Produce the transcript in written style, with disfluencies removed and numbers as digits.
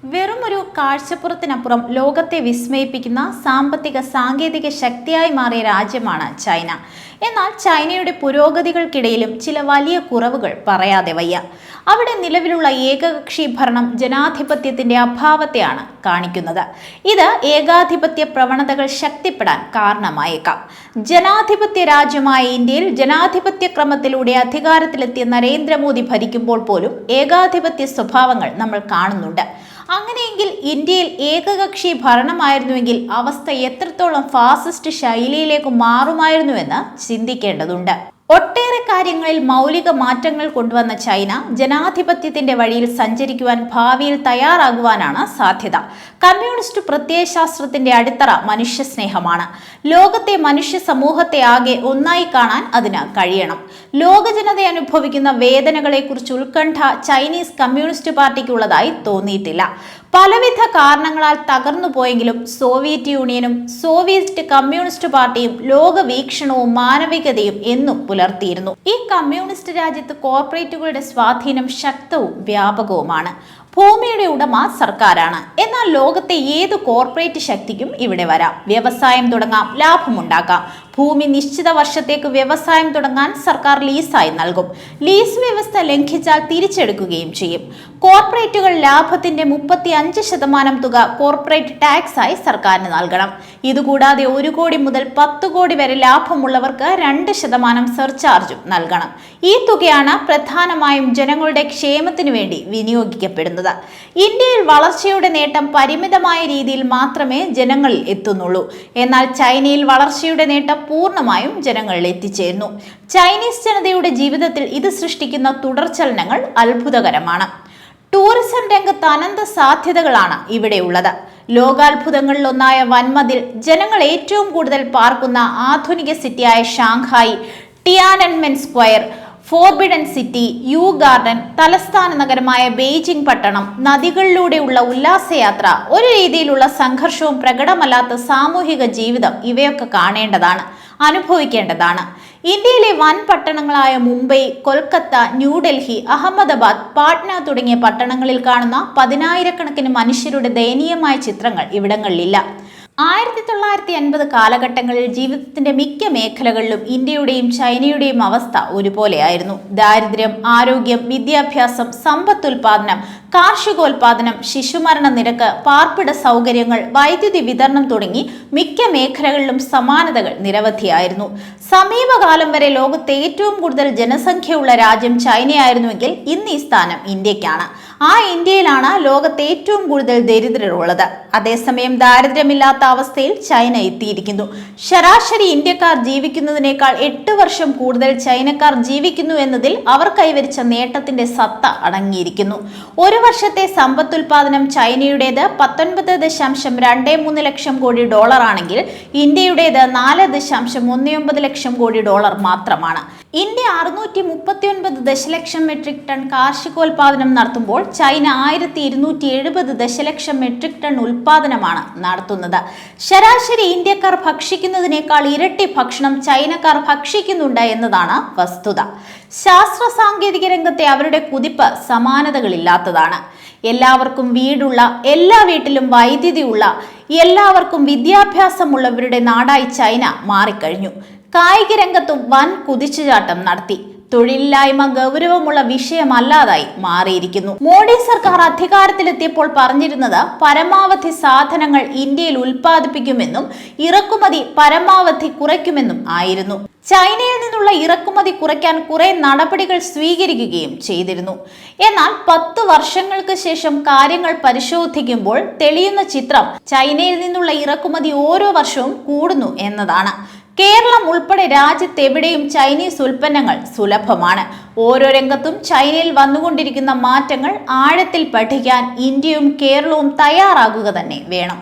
വെറുമൊരു കാഴ്ചപ്പുറത്തിനപ്പുറം ലോകത്തെ വിസ്മയിപ്പിക്കുന്ന സാമ്പത്തിക സാങ്കേതിക ശക്തിയായി മാറിയ രാജ്യമാണ് ചൈന. എന്നാൽ ചൈനയുടെ പുരോഗതികൾക്കിടയിലും ചില വലിയ കുറവുകൾ പറയാതെ വയ്യ. അവിടെ നിലവിലുള്ള ഏകകക്ഷി ഭരണം ജനാധിപത്യത്തിന്റെ അഭാവത്തെയാണ് കാണിക്കുന്നത്. ഇത് ഏകാധിപത്യ പ്രവണതകൾ ശക്തിപ്പെടാൻ കാരണമായേക്കാം. ജനാധിപത്യ രാജ്യമായ ഇന്ത്യയിൽ ജനാധിപത്യ ക്രമത്തിലൂടെ അധികാരത്തിലെത്തിയ നരേന്ദ്രമോദി ഭരിക്കുമ്പോൾ പോലും ഏകാധിപത്യ സ്വഭാവങ്ങൾ നമ്മൾ കാണുന്നുണ്ട്. അങ്ങനെയെങ്കിൽ ഇന്ത്യയിൽ ഏകകക്ഷി ഭരണമായിരുന്നുവെങ്കിൽ അവസ്ഥ എത്രത്തോളം ഫാസിസ്റ്റ് ശൈലിയിലേക്ക് മാറുമായിരുന്നുവെന്ന് ചിന്തിക്കേണ്ടതുണ്ട്. ഒട്ടേറെ കാര്യങ്ങളിൽ മൗലിക മാറ്റങ്ങൾ കൊണ്ടുവന്ന ചൈന ജനാധിപത്യത്തിന്റെ വഴിയിൽ സഞ്ചരിക്കുവാൻ ഭാവിയിൽ തയ്യാറാകുവാനാണ് സാധ്യത. കമ്മ്യൂണിസ്റ്റ് പ്രത്യയശാസ്ത്രത്തിന്റെ അടിത്തറ മനുഷ്യസ്നേഹമാണ്. ലോകത്തെ മനുഷ്യ സമൂഹത്തെ ആകെ ഒന്നായി കാണാൻ അതിന് കഴിയണം. ലോക ജനത അനുഭവിക്കുന്ന വേദനകളെക്കുറിച്ച് ഉത്കണ്ഠ ചൈനീസ് കമ്മ്യൂണിസ്റ്റ് പാർട്ടിക്കുള്ളതായി തോന്നിയിട്ടില്ല. പലവിധ കാരണങ്ങളാൽ തകർന്നു പോയെങ്കിലും സോവിയറ്റ് യൂണിയനും സോവിയറ്റ് കമ്മ്യൂണിസ്റ്റ് പാർട്ടിയും ലോകവീക്ഷണവും മാനവികതയും എന്നും പുലർത്തിയിരുന്നു. ഈ കമ്മ്യൂണിസ്റ്റ് രാജ്യത്ത് കോർപ്പറേറ്റുകളുടെ സ്വാധീനം ശക്തവും വ്യാപകവുമാണ്. ഭൂമിയുടെ ഉടമ സർക്കാരാണ്. എന്നാൽ ലോകത്തെ ഏത് കോർപ്പറേറ്റ് ശക്തിക്കും ഇവിടെ വരാം, വ്യവസായം തുടങ്ങാം, ലാഭമുണ്ടാക്കാം. ഭൂമി നിശ്ചിത വർഷത്തേക്ക് വ്യവസായം തുടങ്ങാൻ സർക്കാർ ലീസായി നൽകും. ലീസ് വ്യവസ്ഥ ലംഘിച്ചാൽ തിരിച്ചെടുക്കുകയും ചെയ്യും. കോർപ്പറേറ്റുകൾ ലാഭത്തിന്റെ 35% തുക കോർപ്പറേറ്റ് ടാക്സ് ആയി സർക്കാരിന് നൽകണം. ഇതുകൂടാതെ 1 കോടി മുതൽ 10 കോടി വരെ ലാഭമുള്ളവർക്ക് 2% സർചാർജും നൽകണം. ഈ തുകയാണ് പ്രധാനമായും ജനങ്ങളുടെ ക്ഷേമത്തിനു വേണ്ടി വിനിയോഗിക്കപ്പെടുന്നത്. ഇന്ത്യയിൽ വളർച്ചയുടെ നേട്ടം പരിമിതമായ രീതിയിൽ മാത്രമേ ജനങ്ങളിൽ എത്തുന്നുള്ളൂ. എന്നാൽ ചൈനയിൽ വളർച്ചയുടെ നേട്ടം പൂർണ്ണമായും ജനങ്ങളിൽ എത്തിച്ചേരുന്നു. ചൈനീസ് ജനതയുടെ ജീവിതത്തിൽ ഇത് സൃഷ്ടിക്കുന്ന തുടർചലനങ്ങൾ അത്ഭുതകരമാണ്. ടൂറിസം രംഗത്ത് അനന്ത സാധ്യതകളാണ് ഇവിടെയുള്ളത്. ലോകാത്ഭുതങ്ങളിലൊന്നായ വൻമതിൽ, ജനങ്ങൾ ഏറ്റവും കൂടുതൽ പാർക്കുന്ന ആധുനിക സിറ്റിയായ Shanghai, Tiananmen Square, Forbidden City, Yu Garden, തലസ്ഥാന നഗരമായ ബെയ്ജിംഗ് പട്ടണം, നദികളിലൂടെയുള്ള ഉല്ലാസയാത്ര, ഒരു രീതിയിലുള്ള സംഘർഷവും പ്രകടമല്ലാത്ത സാമൂഹിക ജീവിതം, ഇവയൊക്കെ കാണേണ്ടതാണ്, അനുഭവിക്കേണ്ടതാണ്. ഇന്ത്യയിലെ വൻ പട്ടണങ്ങളായ മുംബൈ, കൊൽക്കത്ത, ന്യൂഡൽഹി, അഹമ്മദാബാദ്, പാട്ന തുടങ്ങിയ പട്ടണങ്ങളിൽ കാണുന്ന 10,000-കണക്കിന് മനുഷ്യരുടെ ദയനീയമായ ചിത്രങ്ങൾ ഇവിടങ്ങളിലില്ല. 1980 കാലഘട്ടങ്ങളിൽ ജീവിതത്തിന്റെ മിക്ക മേഖലകളിലും ഇന്ത്യയുടെയും ചൈനയുടെയും അവസ്ഥ ഒരുപോലെയായിരുന്നു. ദാരിദ്ര്യം, ആരോഗ്യം, വിദ്യാഭ്യാസം, സമ്പത്തുൽപാദനം, കാർഷികോൽപാദനം, ശിശുമരണ നിരക്ക്, പാർപ്പിട സൗകര്യങ്ങൾ, വൈദ്യുതി വിതരണം തുടങ്ങി മിക്ക മേഖലകളിലും സമാനതകൾ നിരവധിയായിരുന്നു. സമീപകാലം വരെ ലോകത്തെ ഏറ്റവും കൂടുതൽ ജനസംഖ്യയുള്ള രാജ്യം ചൈനയായിരുന്നുവെങ്കിൽ ഇന്ന് ഈ സ്ഥാനം ഇന്ത്യക്കാണ്. ആ ഇന്ത്യയിലാണ് ലോകത്തെ ഏറ്റവും കൂടുതൽ ദരിദ്രരുള്ളത്. അതേസമയം ദാരിദ്ര്യമില്ലാത്ത അവസ്ഥയിൽ ചൈന എത്തിയിരിക്കുന്നു. ശരാശരി ഇന്ത്യക്കാർ ജീവിക്കുന്നതിനേക്കാൾ 8 വർഷം കൂടുതൽ ചൈനക്കാർ ജീവിക്കുന്നു എന്നതിൽ അവർ കൈവരിച്ച നേട്ടത്തിന്റെ സത്ത അടങ്ങിയിരിക്കുന്നു. ഒരു വർഷത്തെ സമ്പത്തുൽപാദനം ചൈനയുടേത് 19.23 ലക്ഷം കോടി ഡോളർ ആണെങ്കിൽ ഇന്ത്യയുടേത് 4.19 ലക്ഷം കോടി ഡോളർ മാത്രമാണ്. ഇന്ത്യ 639 ദശലക്ഷം മെട്രിക് ടൺ കാർഷികോൽപാദനം നടത്തുമ്പോൾ ചൈന 1270 ദശലക്ഷം മെട്രിക് ടൺ ഉൽപാദനമാണ് നടത്തുന്നത്. ശരാശരി ഇന്ത്യക്കാർ ഭക്ഷിക്കുന്നതിനേക്കാൾ ഇരട്ടി ഭക്ഷണം ചൈനക്കാർ ഭക്ഷിക്കുന്നുണ്ട് എന്നതാണ് വസ്തുത. ശാസ്ത്ര സാങ്കേതിക രംഗത്തെ അവരുടെ കുതിപ്പ് സമാനതകളില്ലാത്തതാണ്. എല്ലാവർക്കും വീടുള്ള, എല്ലാ വീട്ടിലും വൈദ്യുതി ഉള്ള, എല്ലാവർക്കും വിദ്യാഭ്യാസമുള്ളവരുടെ നാടായി ചൈന മാറിക്കഴിഞ്ഞു. കായിക രംഗത്തും വൻ കുതിച്ചുചാട്ടം നടത്തി. തൊഴിലില്ലായ്മ ഗൗരവമുള്ള വിഷയമല്ലാതായി മാറിയിരിക്കുന്നു. മോഡി സർക്കാർ അധികാരത്തിലെത്തിയപ്പോൾ പറഞ്ഞിരുന്നത് പരമാവധി സാധനങ്ങൾ ഇന്ത്യയിൽ ഉൽപ്പാദിപ്പിക്കുമെന്നും ഇറക്കുമതി പരമാവധി കുറയ്ക്കുമെന്നും ആയിരുന്നു. ചൈനയിൽ നിന്നുള്ള ഇറക്കുമതി കുറയ്ക്കാൻ കുറെ നടപടികൾ സ്വീകരിക്കുകയും ചെയ്തിരുന്നു. എന്നാൽ 10 വർഷങ്ങൾക്ക് ശേഷം കാര്യങ്ങൾ പരിശോധിക്കുമ്പോൾ തെളിയുന്ന ചിത്രം ചൈനയിൽ നിന്നുള്ള ഇറക്കുമതി ഓരോ വർഷവും കൂടുന്നു എന്നതാണ്. കേരളം ഉൾപ്പെടെ രാജ്യത്തെവിടെയും ചൈനീസ് ഉൽപ്പന്നങ്ങൾ സുലഭമാണ്. ഓരോ രംഗത്തും ചൈനയിൽ വന്നുകൊണ്ടിരിക്കുന്ന മാറ്റങ്ങൾ ആഴത്തിൽ പഠിക്കാൻ ഇന്ത്യയും കേരളവും തയ്യാറാകുക തന്നെ വേണം.